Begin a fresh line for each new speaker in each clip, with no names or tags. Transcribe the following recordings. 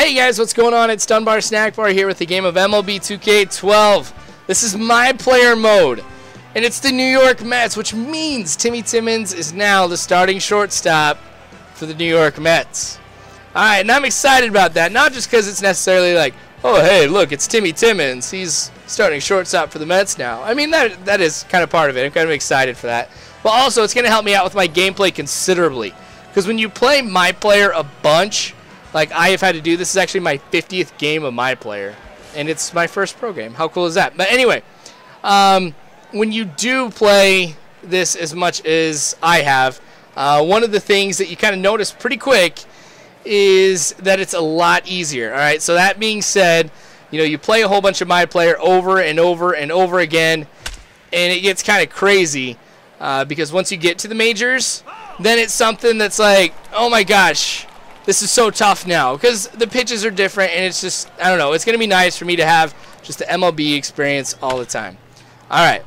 Hey guys, what's going on? It's Dunbar Snack Bar here with a game of MLB 2K12. This is my player mode, and it's the New York Mets, which means Timmy Timmons is now the starting shortstop for the New York Mets. Alright, and I'm excited about that, not just because it's necessarily like, oh hey, look, it's Timmy Timmons, he's starting shortstop for the Mets now. I mean, that is kind of part of it. I'm kind of excited for that. But also, it's going to help me out with my gameplay considerably, because when you play my player a bunch, like I have had to do, this is actually my 50th game of my player, and it's my first pro game. How cool is that? But anyway, when you do play this as much as I have, one of the things that you kind of notice pretty quick is that it's a lot easier. All right, so that being said, you know, you play a whole bunch of my player over and over and over again, and it gets kind of crazy because once you get to the majors, then it's something that's like, oh my gosh, this is so tough now, because the pitches are different, and it's just, I don't know, it's going to be nice for me to have just the MLB experience all the time. Alright,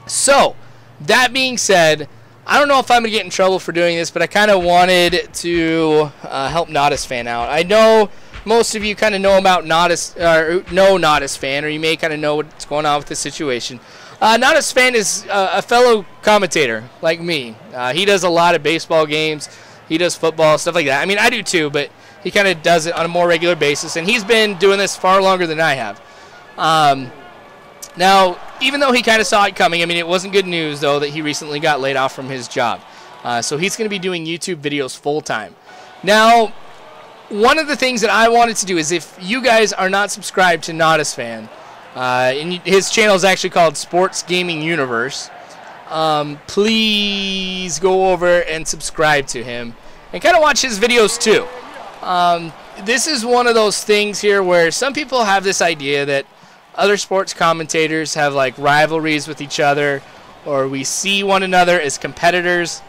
so, that being said, I don't know if I'm going to get in trouble for doing this, but I kind of wanted to help Nodis Fan out. I know most of you kind of know about Nodis, or know Nodis Fan, or you may kind of know what's going on with this situation. Nodis Fan is a fellow commentator, like me. He does a lot of baseball games. He does football, stuff like that. I mean, I do too, but he kind of does it on a more regular basis, and he's been doing this far longer than I have. Now, even though he kind of saw it coming, I mean, it wasn't good news, though, that he recently got laid off from his job. So he's going to be doing YouTube videos full-time. Now, one of the things that I wanted to do is, if you guys are not subscribed to Nodis Fan, and his channel is actually called Sports Gaming Universe, please go over and subscribe to him and kind of watch his videos too. This is one of those things here where some people have this idea that other sports commentators have like rivalries with each other, or we see one another as competitors.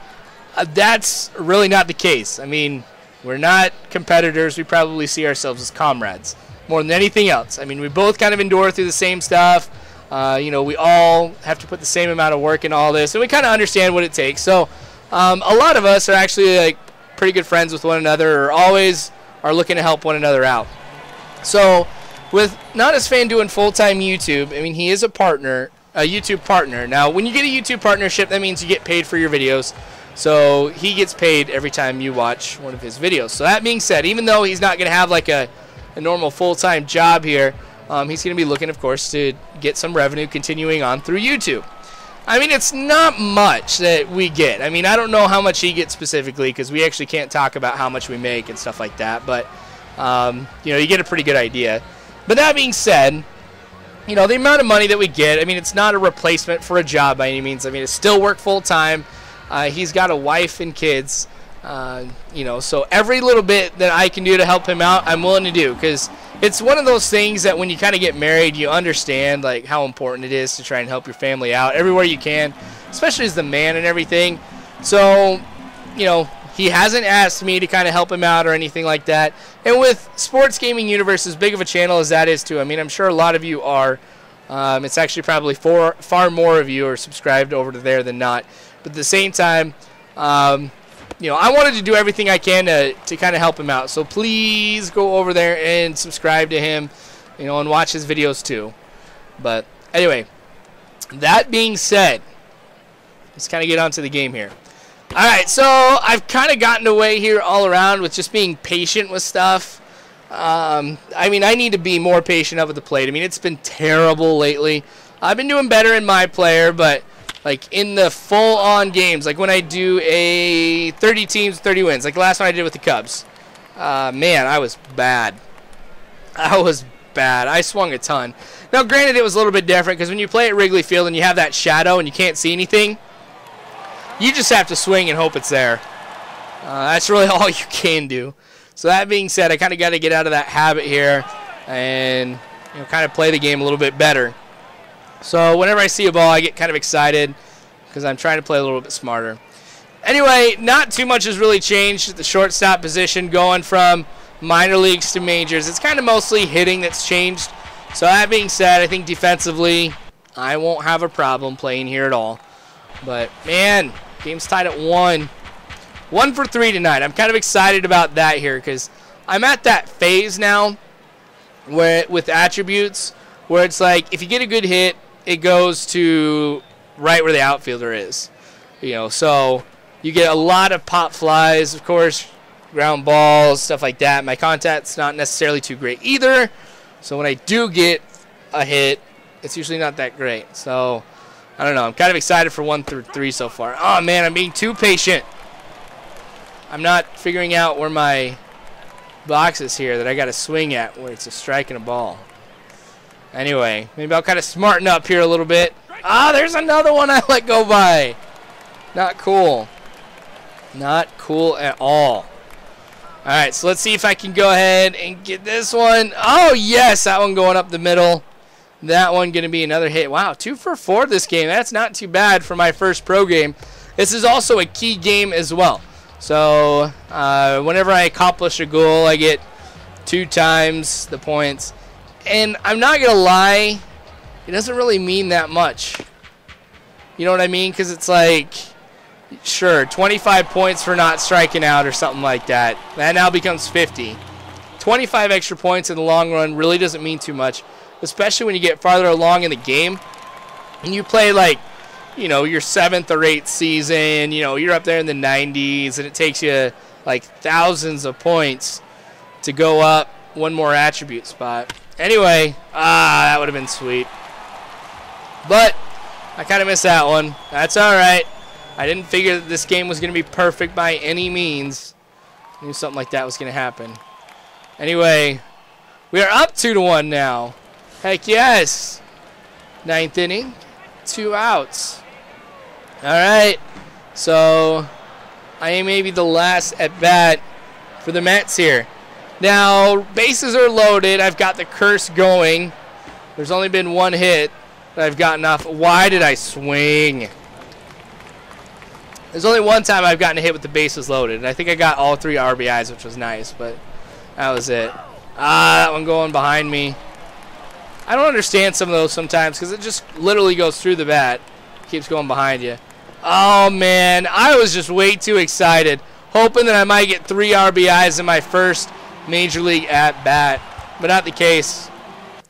That's really not the case. I mean, we're not competitors. We probably see ourselves as comrades more than anything else. I mean, we both kind of endure through the same stuff. You know, we all have to put the same amount of work in all this, and we kind of understand what it takes. So a lot of us are actually like pretty good friends with one another, or always are looking to help one another out. So with Nodis Fan doing full-time YouTube, I mean, he is a partner, a YouTube partner. Now, when you get a YouTube partnership, that means you get paid for your videos. So he gets paid every time you watch one of his videos. So that being said, even though he's not going to have like a normal full-time job here, he's going to be looking, of course, to get some revenue continuing on through YouTube. I mean, it's not much that we get. I mean, I don't know how much he gets specifically, because we actually can't talk about how much we make and stuff like that. But, you know, you get a pretty good idea. But that being said, you know, the amount of money that we get, I mean, it's not a replacement for a job by any means. I mean, it's still work full-time. He's got a wife and kids. You know, so every little bit that I can do to help him out, I'm willing to do, because it's one of those things that when you kind of get married, you understand like how important it is to try and help your family out everywhere you can, especially as the man and everything. So, you know, he hasn't asked me to kind of help him out or anything like that. And with Sports Gaming Universe, as big of a channel as that is too, I mean, I'm sure a lot of you are. It's actually probably far more of you are subscribed over to there than not. But at the same time, you know, I wanted to do everything I can to kind of help him out. So please go over there and subscribe to him, you know, and watch his videos too. But anyway, that being said, let's kind of get on to the game here. Alright, so I've kind of gotten away here all around with just being patient with stuff. I mean, I need to be more patient up at the plate. I mean, it's been terrible lately. I've been doing better in my player, but like in the full-on games, like when I do a 30 teams, 30 wins, like the last one I did with the Cubs, man, I was bad. I was bad. I swung a ton. Now, granted, it was a little bit different, because when you play at Wrigley Field and you have that shadow and you can't see anything, you just have to swing and hope it's there. That's really all you can do. So that being said, I kind of got to get out of that habit here and, you know, kind of play the game a little bit better. So whenever I see a ball, I get kind of excited because I'm trying to play a little bit smarter. Anyway, not too much has really changed at the shortstop position going from minor leagues to majors. It's kind of mostly hitting that's changed. So that being said, I think defensively, I won't have a problem playing here at all. But, man, game's tied at 1. 1 for 3 tonight. I'm kind of excited about that here because I'm at that phase now where with attributes where it's like if you get a good hit, it goes to right where the outfielder is. So you get a lot of pop flies, of course, ground balls, stuff like that. My contact's not necessarily too great either. So when I do get a hit, it's usually not that great. So I don't know. I'm kind of excited for 1 through 3 so far. Oh, man, I'm being too patient. I'm not figuring out where my box is here that I got to swing at where it's a strike and a ball. Anyway, maybe I'll kind of smarten up here a little bit. Ah, there's another one I let go by. Not cool. Not cool at all. All right, so let's see if I can go ahead and get this one. Oh, yes, that one going up the middle. That one going to be another hit. Wow, 2 for 4 this game. That's not too bad for my first pro game. This is also a key game as well. So whenever I accomplish a goal, I get 2 times the points. And I'm not going to lie, it doesn't really mean that much. You know what I mean? Because it's like, sure, 25 points for not striking out or something like that. That now becomes 50. 25 extra points in the long run really doesn't mean too much, especially when you get farther along in the game. And you play like, your 7th or 8th season, you're up there in the 90s, and it takes you like thousands of points to go up one more attribute spot. Anyway, that would have been sweet. But I kind of missed that one. That's all right. I didn't figure that this game was going to be perfect by any means. I knew something like that was going to happen. Anyway, we are up 2-1 now. Heck yes. 9th inning, 2 outs. All right. So I am maybe the last at bat for the Mets here. Now, bases are loaded. I've got the curse going. There's only been 1 hit that I've gotten off. Why did I swing? There's only 1 time I've gotten a hit with the bases loaded, and I think I got all 3 RBIs, which was nice, but that was it. That one going behind me. I don't understand some of those sometimes because it just literally goes through the bat. Keeps going behind you. Oh, man. I was just way too excited, hoping that I might get 3 RBIs in my first Major League at-bat, but not the case.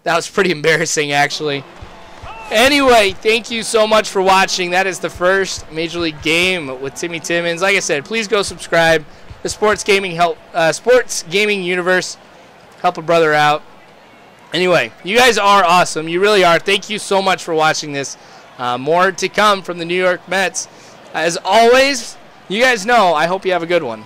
That was pretty embarrassing, actually. Anyway, thank you so much for watching. That is the first Major League game with Timmy Timmons. Like I said, please go subscribe. The Sports Gaming Universe. Help a brother out. Anyway, you guys are awesome. You really are. Thank you so much for watching this. More to come from the New York Mets. As always, you guys know, I hope you have a good one.